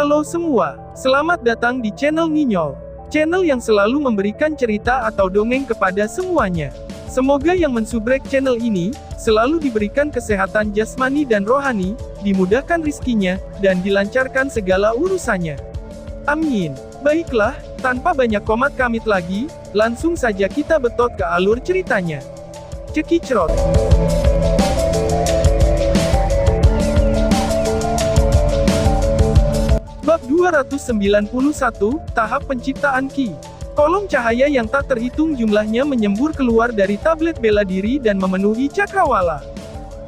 Halo semua, selamat datang di channel Nginyol. Channel yang selalu memberikan cerita atau dongeng kepada semuanya. Semoga yang mensubrek channel ini, selalu diberikan kesehatan jasmani dan rohani, dimudahkan rizkinya, dan dilancarkan segala urusannya. Amin. Baiklah, tanpa banyak komat kamit lagi, langsung saja kita betot ke alur ceritanya. Cekicrot. Bab 291, Tahap Penciptaan Ki. Kolom cahaya yang tak terhitung jumlahnya menyembur keluar dari tablet bela diri dan memenuhi cakrawala.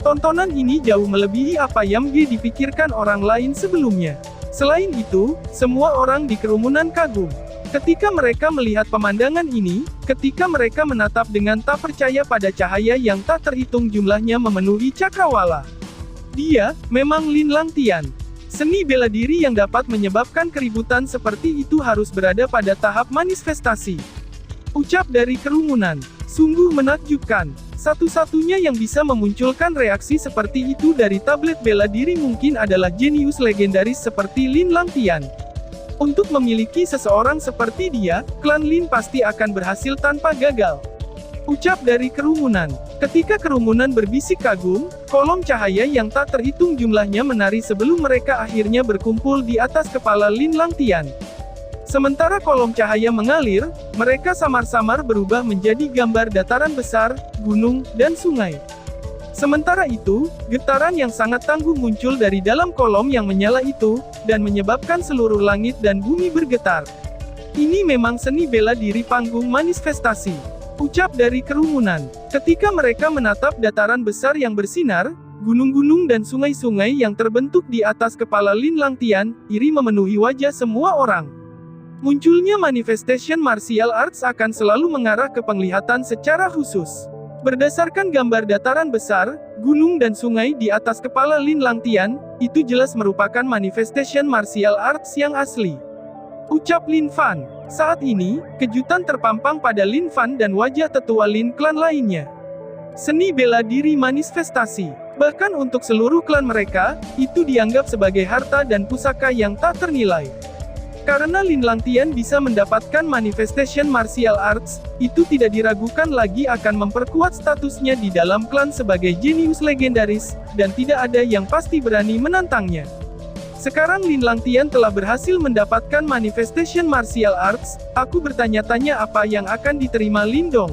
Tontonan ini jauh melebihi apa yang dipikirkan orang lain sebelumnya. Selain itu, semua orang di kerumunan kagum. Ketika mereka melihat pemandangan ini, ketika mereka menatap dengan tak percaya pada cahaya yang tak terhitung jumlahnya memenuhi cakrawala. Dia, memang Lin Langtian. Seni bela diri yang dapat menyebabkan keributan seperti itu harus berada pada tahap manifestasi. Ucap dari kerumunan. Sungguh menakjubkan. Satu-satunya yang bisa memunculkan reaksi seperti itu dari tablet bela diri mungkin adalah jenius legendaris seperti Lin Langtian. Untuk memiliki seseorang seperti dia, klan Lin pasti akan berhasil tanpa gagal. Ucap dari kerumunan. Ketika kerumunan berbisik kagum, kolom cahaya yang tak terhitung jumlahnya menari sebelum mereka akhirnya berkumpul di atas kepala Lin Langtian. Sementara kolom cahaya mengalir, mereka samar-samar berubah menjadi gambar dataran besar, gunung, dan sungai. Sementara itu, getaran yang sangat tangguh muncul dari dalam kolom yang menyala itu, dan menyebabkan seluruh langit dan bumi bergetar. Ini memang seni bela diri panggung manifestasi. Ucap dari kerumunan. Ketika mereka menatap dataran besar yang bersinar, gunung-gunung dan sungai-sungai yang terbentuk di atas kepala Lin Langtian, iri memenuhi wajah semua orang. Munculnya manifestation martial arts akan selalu mengarah ke penglihatan secara khusus. Berdasarkan gambar dataran besar, gunung dan sungai di atas kepala Lin Langtian, itu jelas merupakan manifestation martial arts yang asli. Ucap Lin Fan. Saat ini, kejutan terpampang pada Lin Fan dan wajah tetua Lin klan lainnya. Seni bela diri manifestasi. Bahkan untuk seluruh klan mereka, itu dianggap sebagai harta dan pusaka yang tak ternilai. Karena Lin Langtian bisa mendapatkan manifestation martial arts, itu tidak diragukan lagi akan memperkuat statusnya di dalam klan sebagai jenius legendaris, dan tidak ada yang pasti berani menantangnya. Sekarang Lin Langtian telah berhasil mendapatkan manifestation martial arts, aku bertanya-tanya apa yang akan diterima Lindong.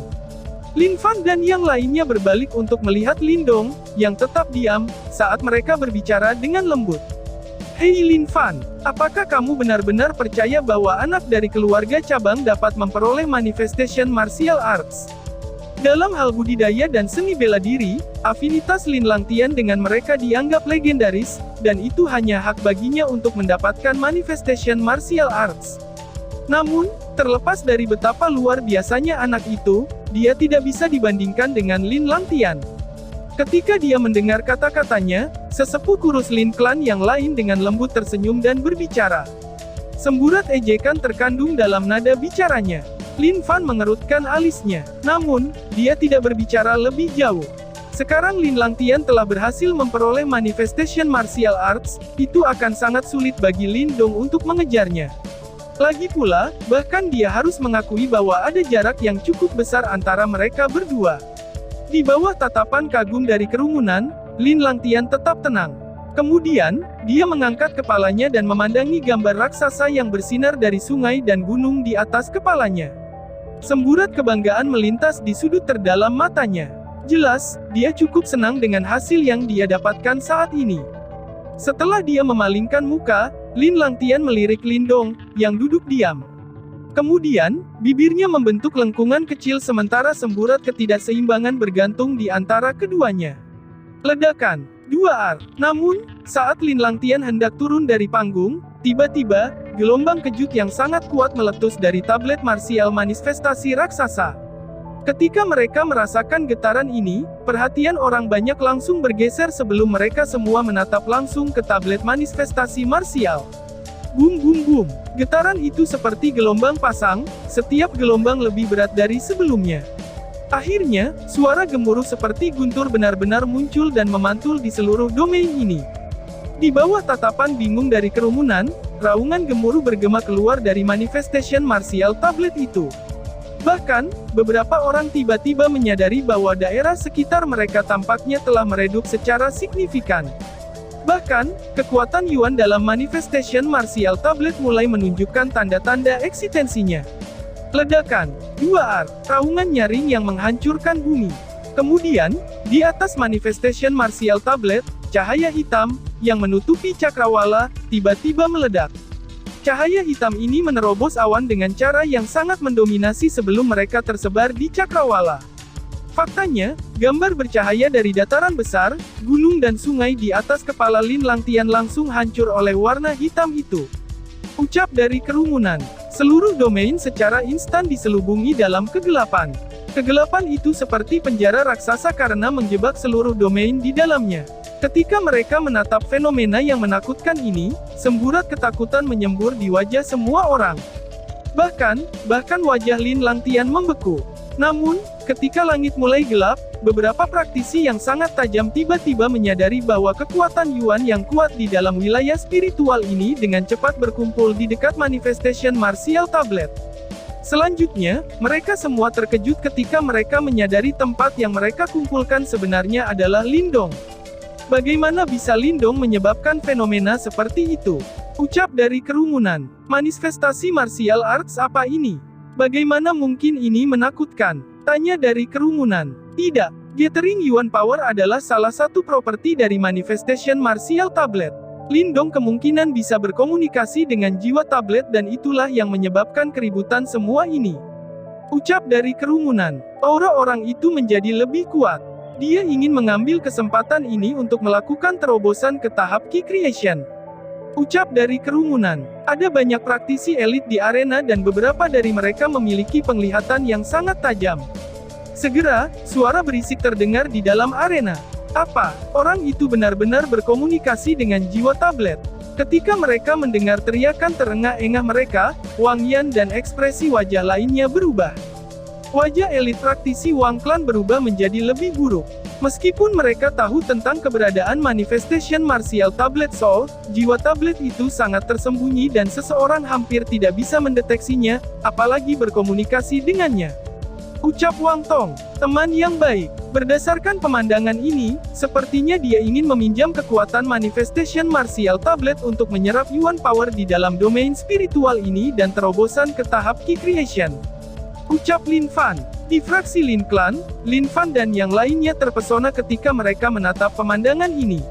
Lin Fan dan yang lainnya berbalik untuk melihat Lindong, yang tetap diam, saat mereka berbicara dengan lembut. Hei Lin Fan, apakah kamu benar-benar percaya bahwa anak dari keluarga cabang dapat memperoleh manifestation martial arts? Dalam hal budidaya dan seni bela diri, afinitas Lin Langtian dengan mereka dianggap legendaris, dan itu hanya hak baginya untuk mendapatkan manifestation martial arts. Namun, terlepas dari betapa luar biasanya anak itu, dia tidak bisa dibandingkan dengan Lin Langtian. Ketika dia mendengar kata-katanya, sesepuh kurus Lin Clan yang lain dengan lembut tersenyum dan berbicara. Semburat ejekan terkandung dalam nada bicaranya. Lin Fan mengerutkan alisnya. Namun, dia tidak berbicara lebih jauh. Sekarang Lin Langtian telah berhasil memperoleh manifestation martial arts, itu akan sangat sulit bagi Lindong untuk mengejarnya. Lagi pula, bahkan dia harus mengakui bahwa ada jarak yang cukup besar antara mereka berdua. Di bawah tatapan kagum dari kerumunan, Lin Langtian tetap tenang. Kemudian, dia mengangkat kepalanya dan memandangi gambar raksasa yang bersinar dari sungai dan gunung di atas kepalanya. Semburat kebanggaan melintas di sudut terdalam matanya. Jelas, dia cukup senang dengan hasil yang dia dapatkan saat ini. Setelah dia memalingkan muka, Lin Langtian melirik Lindong, yang duduk diam. Kemudian, bibirnya membentuk lengkungan kecil sementara semburat ketidakseimbangan bergantung di antara keduanya. Ledakan. 2R. Namun, saat Lin Langtian hendak turun dari panggung, tiba-tiba, gelombang kejut yang sangat kuat meletus dari tablet martial manifestasi raksasa. Ketika mereka merasakan getaran ini, perhatian orang banyak langsung bergeser sebelum mereka semua menatap langsung ke tablet manifestasi martial. Bum bum bum. Getaran itu seperti gelombang pasang, setiap gelombang lebih berat dari sebelumnya. Akhirnya, suara gemuruh seperti guntur benar-benar muncul dan memantul di seluruh domain ini. Di bawah tatapan bingung dari kerumunan, raungan gemuruh bergema keluar dari manifestation martial tablet itu. Bahkan, beberapa orang tiba-tiba menyadari bahwa daerah sekitar mereka tampaknya telah meredup secara signifikan. Bahkan, kekuatan Yuan dalam manifestation martial tablet mulai menunjukkan tanda-tanda eksistensinya. Ledakan, 2R, raungan nyaring yang menghancurkan bumi. Kemudian, di atas manifestation martial tablet, cahaya hitam, yang menutupi cakrawala, tiba-tiba meledak. Cahaya hitam ini menerobos awan dengan cara yang sangat mendominasi sebelum mereka tersebar di cakrawala. Faktanya, gambar bercahaya dari dataran besar, gunung dan sungai di atas kepala Lin Langtian langsung hancur oleh warna hitam itu. Ucap dari kerumunan. Seluruh domain secara instan diselubungi dalam kegelapan. Kegelapan itu seperti penjara raksasa karena menjebak seluruh domain di dalamnya. Ketika mereka menatap fenomena yang menakutkan ini, semburat ketakutan menyembur di wajah semua orang. Bahkan wajah Lin Langtian membeku. Namun, ketika langit mulai gelap, beberapa praktisi yang sangat tajam tiba-tiba menyadari bahwa kekuatan Yuan yang kuat di dalam wilayah spiritual ini dengan cepat berkumpul di dekat manifestation martial tablet. Selanjutnya, mereka semua terkejut ketika mereka menyadari tempat yang mereka kumpulkan sebenarnya adalah Lindong. Bagaimana bisa Lindong menyebabkan fenomena seperti itu? Ucap dari kerumunan. Manifestasi martial arts apa ini? Bagaimana mungkin ini menakutkan? Tanya dari kerumunan. Tidak, Gathering Yuan Power adalah salah satu properti dari manifestation martial tablet. Lindong kemungkinan bisa berkomunikasi dengan jiwa tablet dan itulah yang menyebabkan keributan semua ini. Ucap dari kerumunan. Aura orang itu menjadi lebih kuat. Dia ingin mengambil kesempatan ini untuk melakukan terobosan ke tahap Key Creation. Ucap dari kerumunan. Ada banyak praktisi elit di arena dan beberapa dari mereka memiliki penglihatan yang sangat tajam. Segera, suara berisik terdengar di dalam arena. Apa? Orang itu benar-benar berkomunikasi dengan jiwa tablet. Ketika mereka mendengar teriakan terengah-engah mereka, Wang Yan dan ekspresi wajah lainnya berubah. Wajah elit praktisi Wang Clan berubah menjadi lebih buruk. Meskipun mereka tahu tentang keberadaan manifestation martial tablet Soul, jiwa tablet itu sangat tersembunyi dan seseorang hampir tidak bisa mendeteksinya, apalagi berkomunikasi dengannya. Ucap Wang Tong, teman yang baik. Berdasarkan pemandangan ini, sepertinya dia ingin meminjam kekuatan manifestation martial tablet untuk menyerap Yuan Power di dalam domain spiritual ini dan terobosan ke tahap Key Creation. Ucap Lin Fan. Di fraksi Lin Clan, Lin Fan dan yang lainnya terpesona ketika mereka menatap pemandangan ini.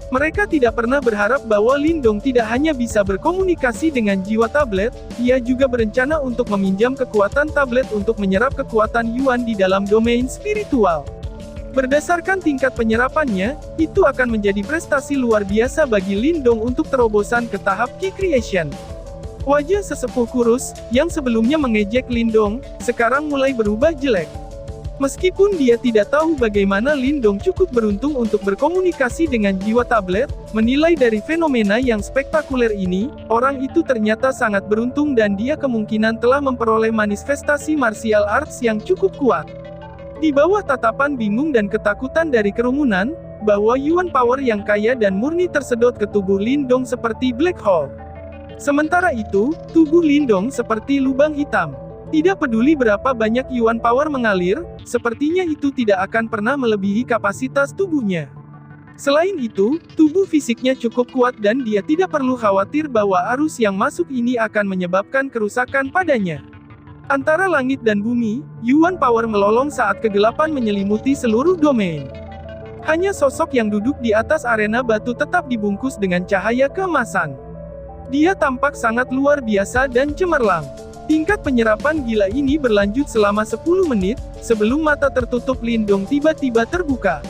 Mereka tidak pernah berharap bahwa Lindong tidak hanya bisa berkomunikasi dengan jiwa tablet, ia juga berencana untuk meminjam kekuatan tablet untuk menyerap kekuatan Yuan di dalam domain spiritual. Berdasarkan tingkat penyerapannya, itu akan menjadi prestasi luar biasa bagi Lindong untuk terobosan ke tahap Key Creation. Wajah sesepuh kurus, yang sebelumnya mengejek Lindong, sekarang mulai berubah jelek. Meskipun dia tidak tahu bagaimana Lindong cukup beruntung untuk berkomunikasi dengan jiwa tablet, menilai dari fenomena yang spektakuler ini, orang itu ternyata sangat beruntung dan dia kemungkinan telah memperoleh manifestasi martial arts yang cukup kuat. Di bawah tatapan bingung dan ketakutan dari kerumunan, bahwa Yuan Power yang kaya dan murni tersedot ke tubuh Lindong seperti black hole. Sementara itu, tubuh Lindong seperti lubang hitam. Tidak peduli berapa banyak Yuan Power mengalir, sepertinya itu tidak akan pernah melebihi kapasitas tubuhnya. Selain itu, tubuh fisiknya cukup kuat dan dia tidak perlu khawatir bahwa arus yang masuk ini akan menyebabkan kerusakan padanya. Antara langit dan bumi, Yuan Power melolong saat kegelapan menyelimuti seluruh domain. Hanya sosok yang duduk di atas arena batu tetap dibungkus dengan cahaya keemasan. Dia tampak sangat luar biasa dan cemerlang. Tingkat penyerapan gila ini berlanjut selama 10 menit, sebelum mata tertutup Lindong tiba-tiba terbuka.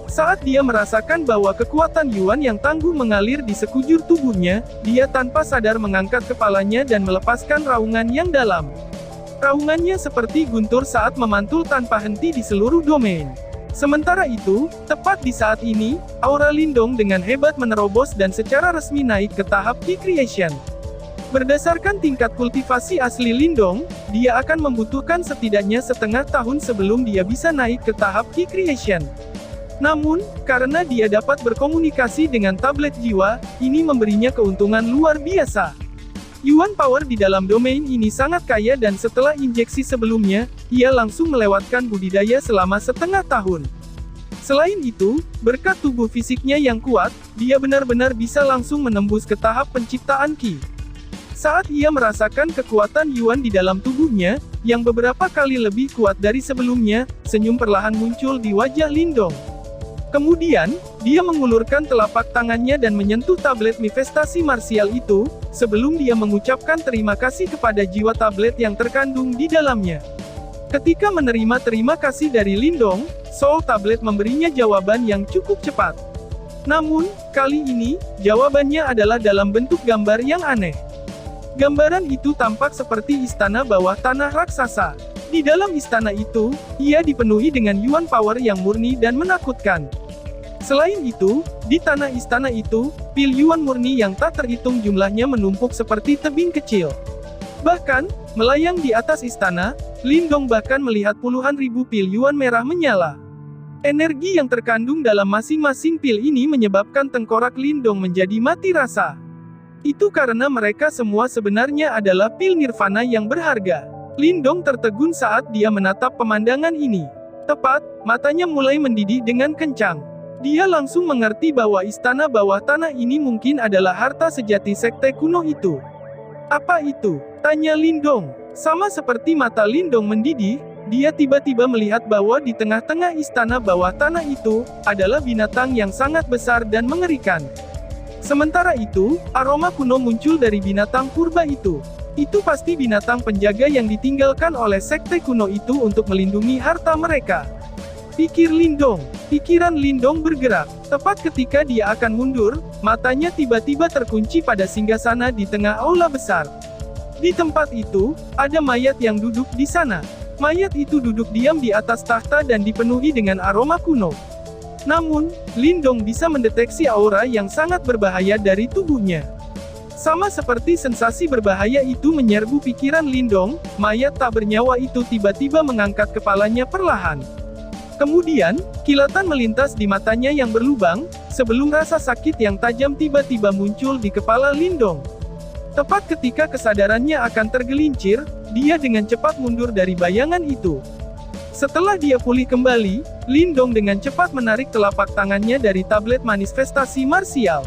Saat dia merasakan bahwa kekuatan Yuan yang tangguh mengalir di sekujur tubuhnya, dia tanpa sadar mengangkat kepalanya dan melepaskan raungan yang dalam. Raungannya seperti guntur saat memantul tanpa henti di seluruh domain. Sementara itu, tepat di saat ini, aura Lindong dengan hebat menerobos dan secara resmi naik ke tahap Key Creation. Berdasarkan tingkat kultivasi asli Lindong, dia akan membutuhkan setidaknya setengah tahun sebelum dia bisa naik ke tahap Key Creation. Namun, karena dia dapat berkomunikasi dengan tablet jiwa, ini memberinya keuntungan luar biasa. Yuan Power di dalam domain ini sangat kaya dan setelah injeksi sebelumnya, ia langsung melewatkan budidaya selama setengah tahun. Selain itu, berkat tubuh fisiknya yang kuat, dia benar-benar bisa langsung menembus ke tahap penciptaan Qi. Saat ia merasakan kekuatan Yuan di dalam tubuhnya, yang beberapa kali lebih kuat dari sebelumnya, senyum perlahan muncul di wajah Lindong. Kemudian, dia mengulurkan telapak tangannya dan menyentuh tablet manifestasi marsial itu, sebelum dia mengucapkan terima kasih kepada jiwa tablet yang terkandung di dalamnya. Ketika menerima terima kasih dari Lindong, Soul Tablet memberinya jawaban yang cukup cepat. Namun, kali ini, jawabannya adalah dalam bentuk gambar yang aneh. Gambaran itu tampak seperti istana bawah tanah raksasa. Di dalam istana itu, ia dipenuhi dengan Yuan Power yang murni dan menakutkan. Selain itu, di tanah istana itu, pil Yuan murni yang tak terhitung jumlahnya menumpuk seperti tebing kecil. Bahkan, melayang di atas istana, Lindong bahkan melihat puluhan ribu pil Yuan merah menyala. Energi yang terkandung dalam masing-masing pil ini menyebabkan tengkorak Lindong menjadi mati rasa. Itu karena mereka semua sebenarnya adalah pil nirvana yang berharga. Lindong tertegun saat dia menatap pemandangan ini. Tepat, matanya mulai mendidih dengan kencang. Dia langsung mengerti bahwa istana bawah tanah ini mungkin adalah harta sejati sekte kuno itu. Apa itu? Tanya Lindong. Sama seperti mata Lindong mendidih, dia tiba-tiba melihat bahwa di tengah-tengah istana bawah tanah itu, adalah binatang yang sangat besar dan mengerikan. Sementara itu, aroma kuno muncul dari binatang purba itu. Itu pasti binatang penjaga yang ditinggalkan oleh sekte kuno itu untuk melindungi harta mereka. Pikir Lindong. Pikiran Lindong bergerak. Tepat ketika dia akan mundur, matanya tiba-tiba terkunci pada singgasana di tengah aula besar. Di tempat itu, ada mayat yang duduk di sana. Mayat itu duduk diam di atas tahta dan dipenuhi dengan aroma kuno. Namun, Lindong bisa mendeteksi aura yang sangat berbahaya dari tubuhnya. Sama seperti sensasi berbahaya itu menyerbu pikiran Lindong, mayat tak bernyawa itu tiba-tiba mengangkat kepalanya perlahan. Kemudian, kilatan melintas di matanya yang berlubang, sebelum rasa sakit yang tajam tiba-tiba muncul di kepala Lindong. Tepat ketika kesadarannya akan tergelincir, dia dengan cepat mundur dari bayangan itu. Setelah dia pulih kembali, Lindong dengan cepat menarik telapak tangannya dari tablet manifestasi marsial.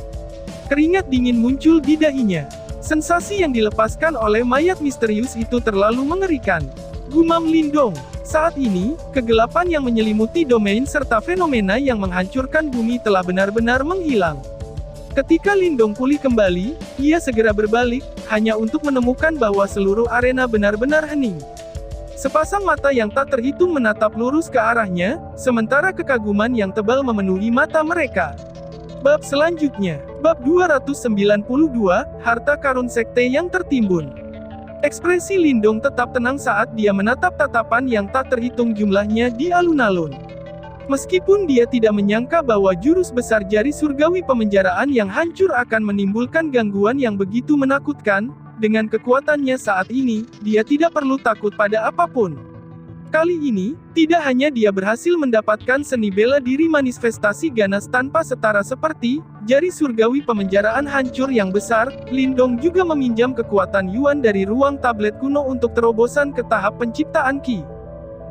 Keringat dingin muncul di dahinya. Sensasi yang dilepaskan oleh mayat misterius itu terlalu mengerikan. Gumam Lindong. Saat ini, kegelapan yang menyelimuti domain serta fenomena yang menghancurkan bumi telah benar-benar menghilang. Ketika Lindong pulih kembali, ia segera berbalik, hanya untuk menemukan bahwa seluruh arena benar-benar hening. Sepasang mata yang tak terhitung menatap lurus ke arahnya, sementara kekaguman yang tebal memenuhi mata mereka. Bab selanjutnya, Bab 292, Harta Karun Sekte yang Tertimbun. Ekspresi Lindong tetap tenang saat dia menatap tatapan yang tak terhitung jumlahnya di alun-alun. Meskipun dia tidak menyangka bahwa jurus besar jari surgawi pemenjaraan yang hancur akan menimbulkan gangguan yang begitu menakutkan, dengan kekuatannya saat ini, dia tidak perlu takut pada apapun. Kali ini, tidak hanya dia berhasil mendapatkan seni bela diri manifestasi ganas tanpa setara seperti jari surgawi pemenjaraan hancur yang besar, Lindong juga meminjam kekuatan Yuan dari ruang tablet kuno untuk terobosan ke tahap penciptaan Qi.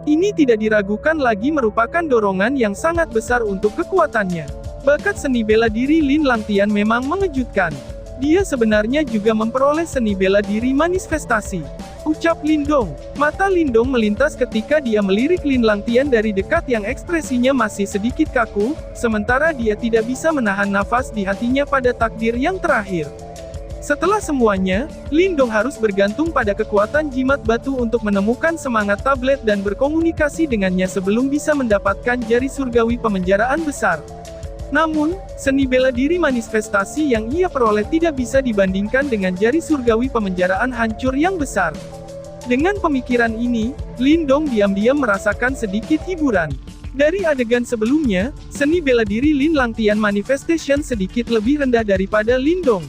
Ini tidak diragukan lagi merupakan dorongan yang sangat besar untuk kekuatannya. Bakat seni bela diri Lin Langtian memang mengejutkan. Dia sebenarnya juga memperoleh seni bela diri manifestasi. Ucap Lindong. Mata Lindong melintas ketika dia melirik Lin Langtian dari dekat yang ekspresinya masih sedikit kaku, sementara dia tidak bisa menahan nafas di hatinya pada takdir yang terakhir. Setelah semuanya, Lindong harus bergantung pada kekuatan jimat batu untuk menemukan semangat tablet dan berkomunikasi dengannya sebelum bisa mendapatkan jari surgawi pemenjaraan besar. Namun, seni bela diri manifestasi yang ia peroleh tidak bisa dibandingkan dengan jari surgawi pemenjaraan hancur yang besar. Dengan pemikiran ini, Lindong diam-diam merasakan sedikit hiburan. Dari adegan sebelumnya, seni bela diri Lin Langtian Manifestation sedikit lebih rendah daripada Lindong.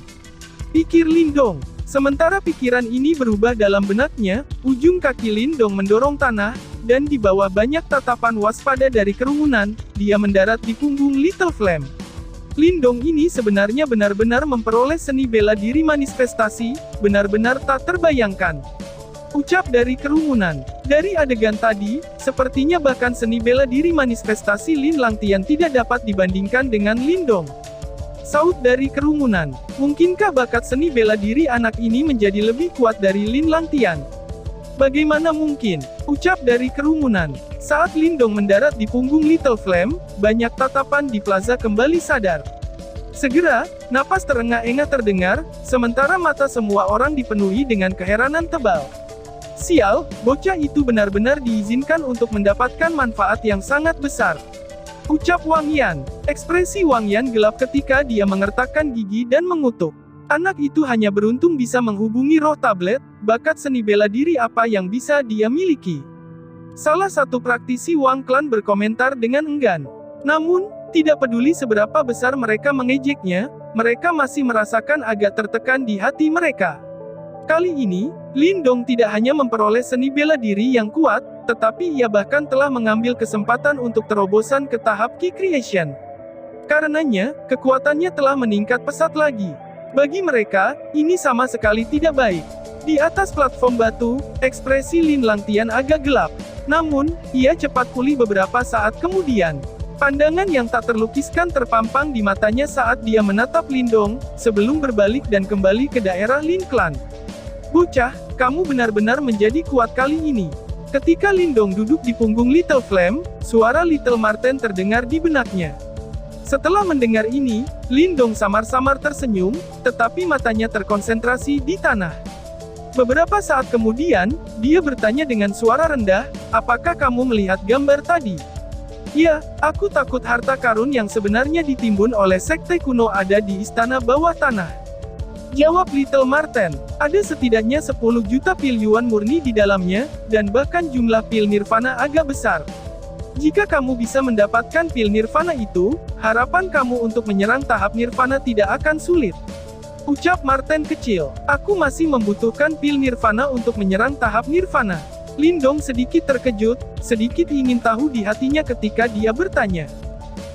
Pikir Lindong. Sementara pikiran ini berubah dalam benaknya, ujung kaki Lindong mendorong tanah, dan di bawah banyak tatapan waspada dari kerumunan, dia mendarat di punggung Little Flame. Lindong ini sebenarnya benar-benar memperoleh seni bela diri manifestasi, benar-benar tak terbayangkan. Ucap dari kerumunan. Dari adegan tadi, sepertinya bahkan seni bela diri manifestasi Lin Langtian tidak dapat dibandingkan dengan Lindong. Saut dari kerumunan. Mungkinkah bakat seni bela diri anak ini menjadi lebih kuat dari Lin Langtian? Bagaimana mungkin? Ucap dari kerumunan. Saat Lindong mendarat di punggung Little Flame, banyak tatapan di plaza kembali sadar. Segera, napas terengah-engah terdengar, sementara mata semua orang dipenuhi dengan keheranan tebal. Sial, bocah itu benar-benar diizinkan untuk mendapatkan manfaat yang sangat besar. Ucap Wang Yan. Ekspresi Wang Yan gelap ketika dia mengertakkan gigi dan mengutuk. Anak itu hanya beruntung bisa menghubungi roh tablet, bakat seni bela diri apa yang bisa dia miliki. Salah satu praktisi Wang Clan berkomentar dengan enggan. Namun, tidak peduli seberapa besar mereka mengejeknya, mereka masih merasakan agak tertekan di hati mereka. Kali ini, Lindong tidak hanya memperoleh seni bela diri yang kuat, tetapi ia bahkan telah mengambil kesempatan untuk terobosan ke tahap Ki Creation. Karenanya, kekuatannya telah meningkat pesat lagi. Bagi mereka, ini sama sekali tidak baik. Di atas platform batu, ekspresi Lin Langtian agak gelap. Namun, ia cepat pulih beberapa saat kemudian. Pandangan yang tak terlukiskan terpampang di matanya saat dia menatap Lindong, sebelum berbalik dan kembali ke daerah Lin Clan. Bocah, kamu benar-benar menjadi kuat kali ini. Ketika Lindong duduk di punggung Little Flame, suara Little Marten terdengar di benaknya. Setelah mendengar ini, Lindong samar-samar tersenyum, tetapi matanya terkonsentrasi di tanah. Beberapa saat kemudian, dia bertanya dengan suara rendah, apakah kamu melihat gambar tadi? Ya, aku takut harta karun yang sebenarnya ditimbun oleh sekte kuno ada di istana bawah tanah. Jawab Little Marten, ada setidaknya 10 juta pil yuan murni di dalamnya, dan bahkan jumlah pil nirvana agak besar. Jika kamu bisa mendapatkan pil nirvana itu, harapan kamu untuk menyerang tahap nirvana tidak akan sulit. Ucap Marten kecil, aku masih membutuhkan pil nirvana untuk menyerang tahap nirvana. Lindong sedikit terkejut, sedikit ingin tahu di hatinya ketika dia bertanya.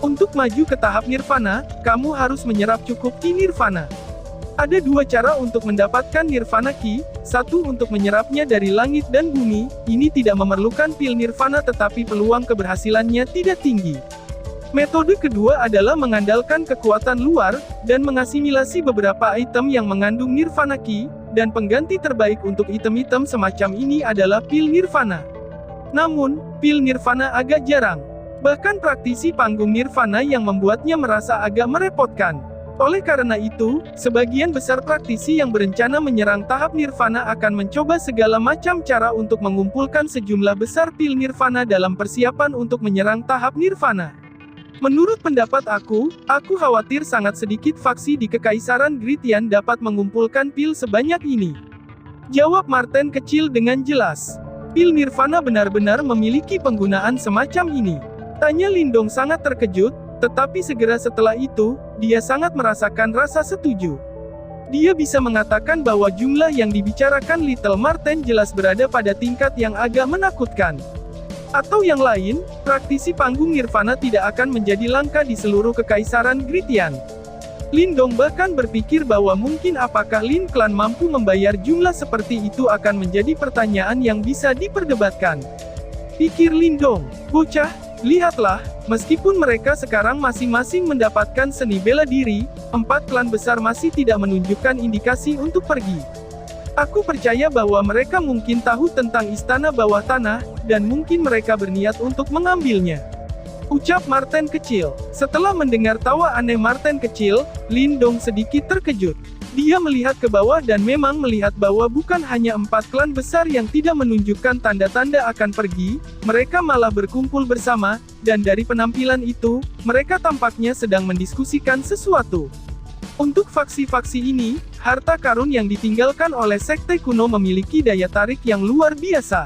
Untuk maju ke tahap nirvana, kamu harus menyerap cukup ki nirvana. Ada dua cara untuk mendapatkan nirvana ki, satu untuk menyerapnya dari langit dan bumi, ini tidak memerlukan pil nirvana tetapi peluang keberhasilannya tidak tinggi. Metode kedua adalah mengandalkan kekuatan luar, dan mengasimilasi beberapa item yang mengandung nirvana ki, dan pengganti terbaik untuk item-item semacam ini adalah pil nirvana. Namun, pil nirvana agak jarang. Bahkan praktisi panggung nirvana yang membuatnya merasa agak merepotkan. Oleh karena itu, sebagian besar praktisi yang berencana menyerang tahap nirvana akan mencoba segala macam cara untuk mengumpulkan sejumlah besar pil nirvana dalam persiapan untuk menyerang tahap nirvana. Menurut pendapat aku khawatir sangat sedikit faksi di Kekaisaran Gritian dapat mengumpulkan pil sebanyak ini. Jawab Marten kecil dengan jelas. Pil nirvana benar-benar memiliki penggunaan semacam ini. Tanya Lindong sangat terkejut, tetapi segera setelah itu, dia sangat merasakan rasa setuju. Dia bisa mengatakan bahwa jumlah yang dibicarakan Little Marten jelas berada pada tingkat yang agak menakutkan. Atau yang lain, praktisi panggung nirvana tidak akan menjadi langka di seluruh Kekaisaran Gritian. Lindong bahkan berpikir bahwa mungkin apakah Lin Clan mampu membayar jumlah seperti itu akan menjadi pertanyaan yang bisa diperdebatkan. Pikir Lindong, bocah, lihatlah, meskipun mereka sekarang masing-masing mendapatkan seni bela diri, 4 klan besar masih tidak menunjukkan indikasi untuk pergi. Aku percaya bahwa mereka mungkin tahu tentang istana bawah tanah, dan mungkin mereka berniat untuk mengambilnya. Ucap Marten kecil. Setelah mendengar tawa aneh Marten kecil, Lindong sedikit terkejut. Dia melihat ke bawah dan memang melihat bahwa bukan hanya 4 klan besar yang tidak menunjukkan tanda-tanda akan pergi, mereka malah berkumpul bersama, dan dari penampilan itu, mereka tampaknya sedang mendiskusikan sesuatu. Untuk faksi-faksi ini, harta karun yang ditinggalkan oleh sekte kuno memiliki daya tarik yang luar biasa.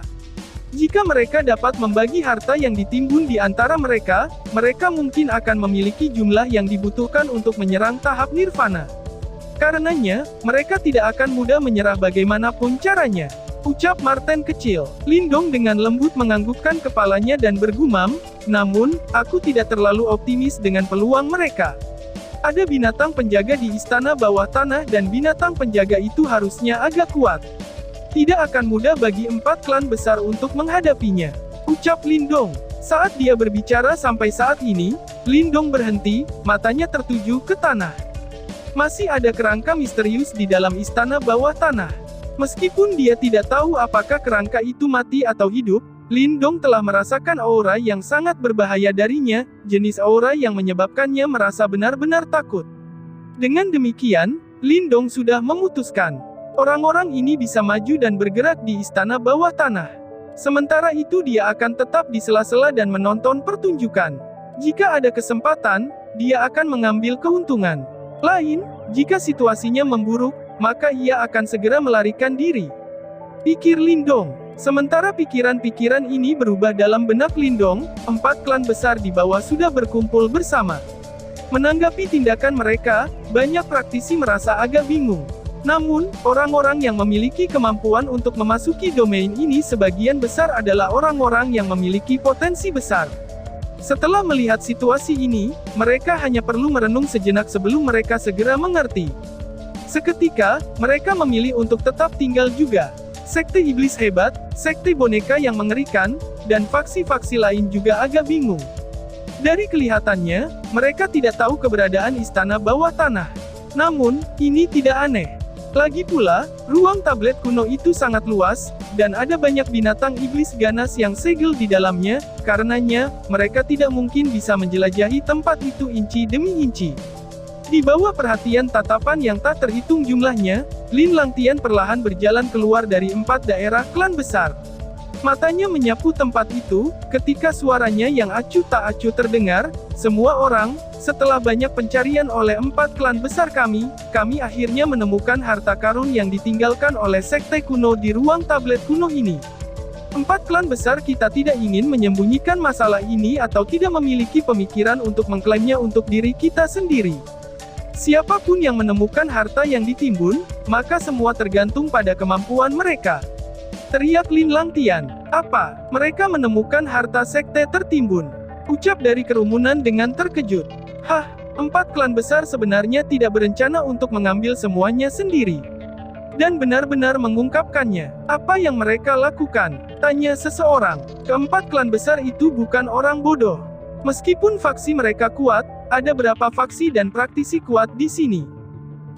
Jika mereka dapat membagi harta yang ditimbun di antara mereka, mereka mungkin akan memiliki jumlah yang dibutuhkan untuk menyerang tahap nirvana. Karenanya, mereka tidak akan mudah menyerah bagaimanapun caranya. Ucap Martin kecil. Lindong dengan lembut menganggukkan kepalanya dan bergumam, namun, aku tidak terlalu optimis dengan peluang mereka. Ada binatang penjaga di istana bawah tanah dan binatang penjaga itu harusnya agak kuat. Tidak akan mudah bagi 4 klan besar untuk menghadapinya. Ucap Lindong. Saat dia berbicara sampai saat ini, Lindong berhenti, matanya tertuju ke tanah. Masih ada kerangka misterius di dalam istana bawah tanah. Meskipun dia tidak tahu apakah kerangka itu mati atau hidup, Lindong telah merasakan aura yang sangat berbahaya darinya, jenis aura yang menyebabkannya merasa benar-benar takut. Dengan demikian, Lindong sudah memutuskan. Orang-orang ini bisa maju dan bergerak di istana bawah tanah. Sementara itu dia akan tetap di sela-sela dan menonton pertunjukan. Jika ada kesempatan, dia akan mengambil keuntungan. Lain, jika situasinya memburuk, maka ia akan segera melarikan diri. Pikir Lindong. Sementara pikiran-pikiran ini berubah dalam benak Lindong, 4 klan besar di bawah sudah berkumpul bersama. Menanggapi tindakan mereka, banyak praktisi merasa agak bingung. Namun, orang-orang yang memiliki kemampuan untuk memasuki domain ini sebagian besar adalah orang-orang yang memiliki potensi besar. Setelah melihat situasi ini, mereka hanya perlu merenung sejenak sebelum mereka segera mengerti. Seketika, mereka memilih untuk tetap tinggal juga. Sekte iblis hebat, sekte boneka yang mengerikan, dan faksi-faksi lain juga agak bingung. Dari kelihatannya, mereka tidak tahu keberadaan istana bawah tanah. Namun, ini tidak aneh. Lagi pula, ruang tablet kuno itu sangat luas, dan ada banyak binatang iblis ganas yang segel di dalamnya, karenanya, mereka tidak mungkin bisa menjelajahi tempat itu inci demi inci. Di bawah perhatian tatapan yang tak terhitung jumlahnya, Lin Langtian perlahan berjalan keluar dari 4 daerah klan besar. Matanya menyapu tempat itu, ketika suaranya yang acuh tak acuh terdengar, semua orang, setelah banyak pencarian oleh 4 klan besar kami akhirnya menemukan harta karun yang ditinggalkan oleh sekte kuno di ruang tablet kuno ini. 4 klan besar kita tidak ingin menyembunyikan masalah ini atau tidak memiliki pemikiran untuk mengklaimnya untuk diri kita sendiri. Siapapun yang menemukan harta yang ditimbun, maka semua tergantung pada kemampuan mereka. Teriak Lin Langtian. Apa? Mereka menemukan harta sekte tertimbun. Ucap dari kerumunan dengan terkejut. Hah, 4 klan besar sebenarnya tidak berencana untuk mengambil semuanya sendiri. Dan benar-benar mengungkapkannya. Apa yang mereka lakukan? Tanya seseorang. Keempat klan besar itu bukan orang bodoh. Meskipun faksi mereka kuat, ada berapa faksi dan praktisi kuat di sini.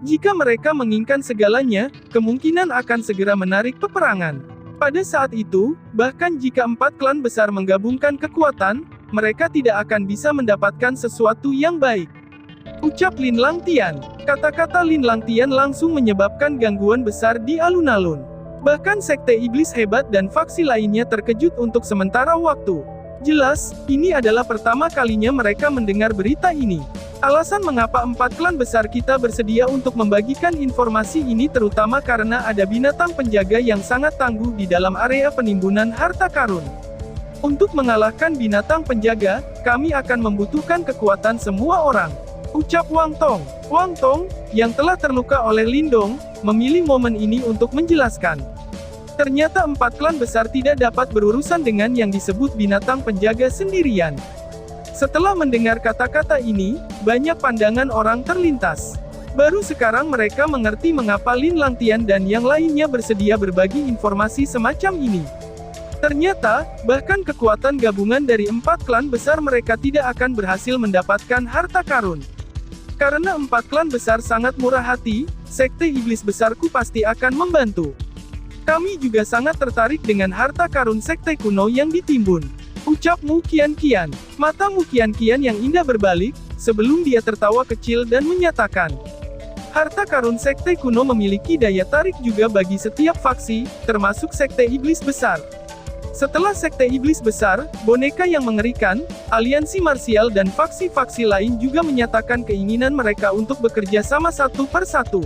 Jika mereka menginginkan segalanya, kemungkinan akan segera menarik peperangan. Pada saat itu, bahkan jika 4 klan besar menggabungkan kekuatan, mereka tidak akan bisa mendapatkan sesuatu yang baik. Ucap Lin Langtian. Kata-kata Lin Langtian langsung menyebabkan gangguan besar di alun-alun. Bahkan sekte iblis hebat dan faksi lainnya terkejut untuk sementara waktu. Jelas, ini adalah pertama kalinya mereka mendengar berita ini. Alasan mengapa 4 klan besar kita bersedia untuk membagikan informasi ini terutama karena ada binatang penjaga yang sangat tangguh di dalam area penimbunan harta karun. Untuk mengalahkan binatang penjaga, kami akan membutuhkan kekuatan semua orang. Ucap Wang Tong. Wang Tong, yang telah terluka oleh Lindong, memilih momen ini untuk menjelaskan. Ternyata 4 klan besar tidak dapat berurusan dengan yang disebut binatang penjaga sendirian. Setelah mendengar kata-kata ini, banyak pandangan orang terlintas. Baru sekarang mereka mengerti mengapa Lin Langtian dan yang lainnya bersedia berbagi informasi semacam ini. Ternyata, bahkan kekuatan gabungan dari 4 klan besar mereka tidak akan berhasil mendapatkan harta karun. Karena 4 klan besar sangat murah hati, sekte iblis besarku pasti akan membantu. Kami juga sangat tertarik dengan harta karun sekte kuno yang ditimbun. Ucap Mu Qian-Qian. Mata Mu Qian-Qian yang indah berbalik, sebelum dia tertawa kecil dan menyatakan. Harta karun sekte kuno memiliki daya tarik juga bagi setiap faksi, termasuk sekte iblis besar. Setelah sekte iblis besar, boneka yang mengerikan, aliansi marsial dan faksi-faksi lain juga menyatakan keinginan mereka untuk bekerja sama satu persatu.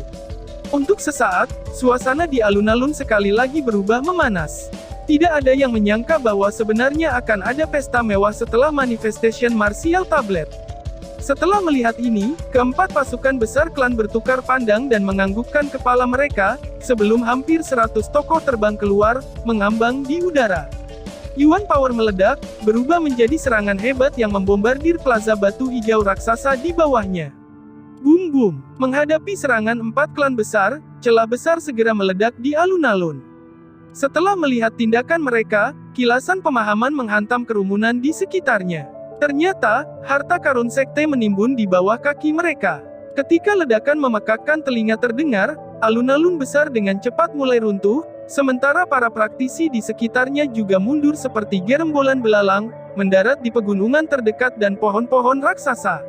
Untuk sesaat, suasana di alun-alun sekali lagi berubah memanas. Tidak ada yang menyangka bahwa sebenarnya akan ada pesta mewah setelah manifestation martial tablet. Setelah melihat ini, keempat pasukan besar klan bertukar pandang dan menganggukkan kepala mereka, sebelum hampir 100 tokoh terbang keluar, mengambang di udara. Yuan Power meledak, berubah menjadi serangan hebat yang membombardir plaza batu hijau raksasa di bawahnya. Boom boom! Menghadapi serangan 4 klan besar, celah besar segera meledak di alun-alun. Setelah melihat tindakan mereka, kilasan pemahaman menghantam kerumunan di sekitarnya. Ternyata, harta karun sekte menimbun di bawah kaki mereka. Ketika ledakan memekakkan telinga terdengar, alun-alun besar dengan cepat mulai runtuh, sementara para praktisi di sekitarnya juga mundur seperti gerombolan belalang, mendarat di pegunungan terdekat dan pohon-pohon raksasa.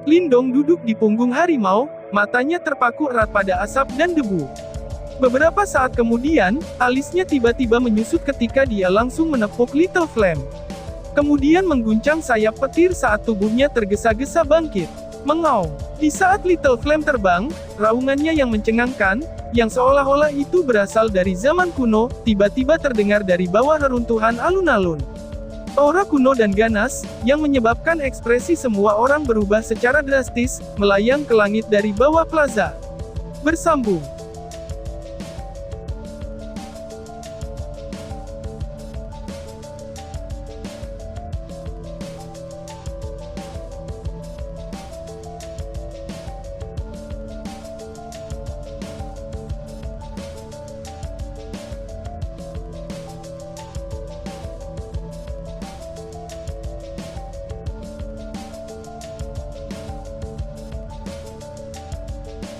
Lindong duduk di punggung harimau, matanya terpaku erat pada asap dan debu. Beberapa saat kemudian, alisnya tiba-tiba menyusut ketika dia langsung menepuk Little Flame. Kemudian mengguncang sayap petir saat tubuhnya tergesa-gesa bangkit. Mengaum. Di saat Little Flame terbang, raungannya yang mencengangkan, yang seolah-olah itu berasal dari zaman kuno, tiba-tiba terdengar dari bawah reruntuhan alun-alun. Aura kuno dan ganas, yang menyebabkan ekspresi semua orang berubah secara drastis, melayang ke langit dari bawah plaza. Bersambung.